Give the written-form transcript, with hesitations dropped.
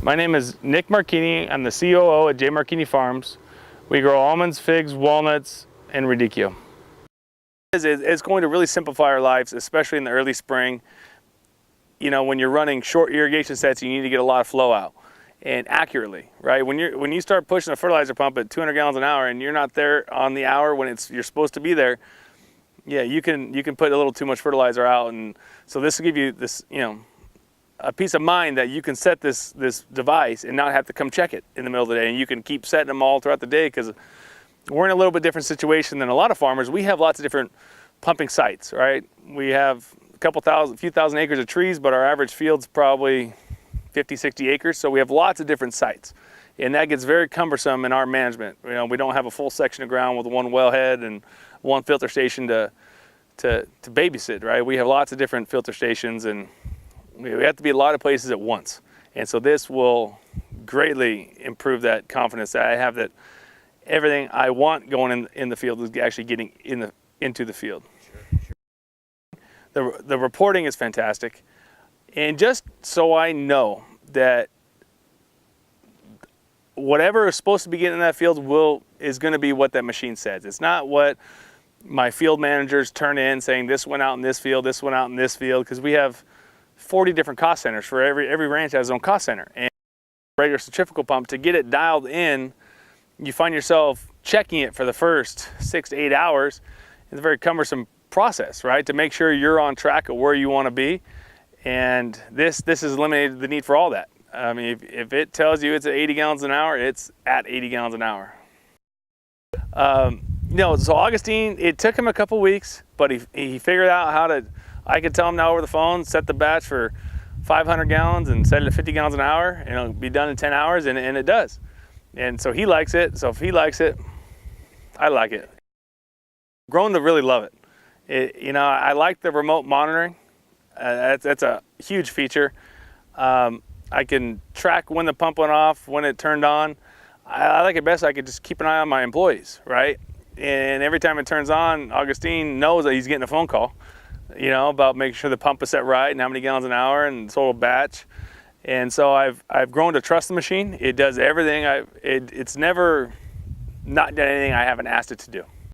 My name is Nic Marchini. I'm the COO at J Marchini Farms. We grow almonds, figs, walnuts, and radicchio. It's going to really simplify our lives, especially in the early spring. You know, when you're running short irrigation sets, you need to get a lot of flow out and accurately, right? When you start pushing a fertilizer pump at 200 gallons an hour and you're not there on the hour when you're supposed to be there, yeah, you can put a little too much fertilizer out, and so this will give you this, a peace of mind that you can set this device and not have to come check it in the middle of the day, and you can keep setting them all throughout the day, because we're in a little bit different situation than a lot of farmers. We have lots of different pumping sites, right? We have a few thousand acres of trees, but our average field's probably 50, 60 acres, so we have lots of different sites, and that gets very cumbersome in our management. You know, we don't have a full section of ground with one wellhead and one filter station to babysit, right? We have lots of different filter stations, and we have to be a lot of places at once. And so this will greatly improve that confidence that I have that everything I want going in the field is actually getting into the field. Sure. The reporting is fantastic. And just so I know that whatever is supposed to be getting in that field is going to be what that machine says. It's not what my field managers turn in saying this went out in this field, this went out in this field, because we have 40 different cost centers. For every ranch has its own cost center. And regular centrifugal pump, to get it dialed in, you find yourself checking it for the first 6 to 8 hours. It's a very cumbersome process, right? To make sure you're on track of where you want to be. And this has eliminated the need for all that. I mean, if it tells you it's at 80 gallons an hour, it's at 80 gallons an hour. So Augustine, it took him a couple weeks, but he figured out how to. I could tell him now over the phone, set the batch for 500 gallons and set it at 50 gallons an hour, and it'll be done in 10 hours, and it does. And so he likes it. So if he likes it, I like it. Grown to really love it. I like the remote monitoring. That's a huge feature. I can track when the pump went off, when it turned on. I like it best. I could just keep an eye on my employees, right? And every time it turns on, Augustine knows that he's getting a phone call, about making sure the pump is set right and how many gallons an hour and total batch. And so I've grown to trust the machine. It does everything. It's never not done anything I haven't asked it to do.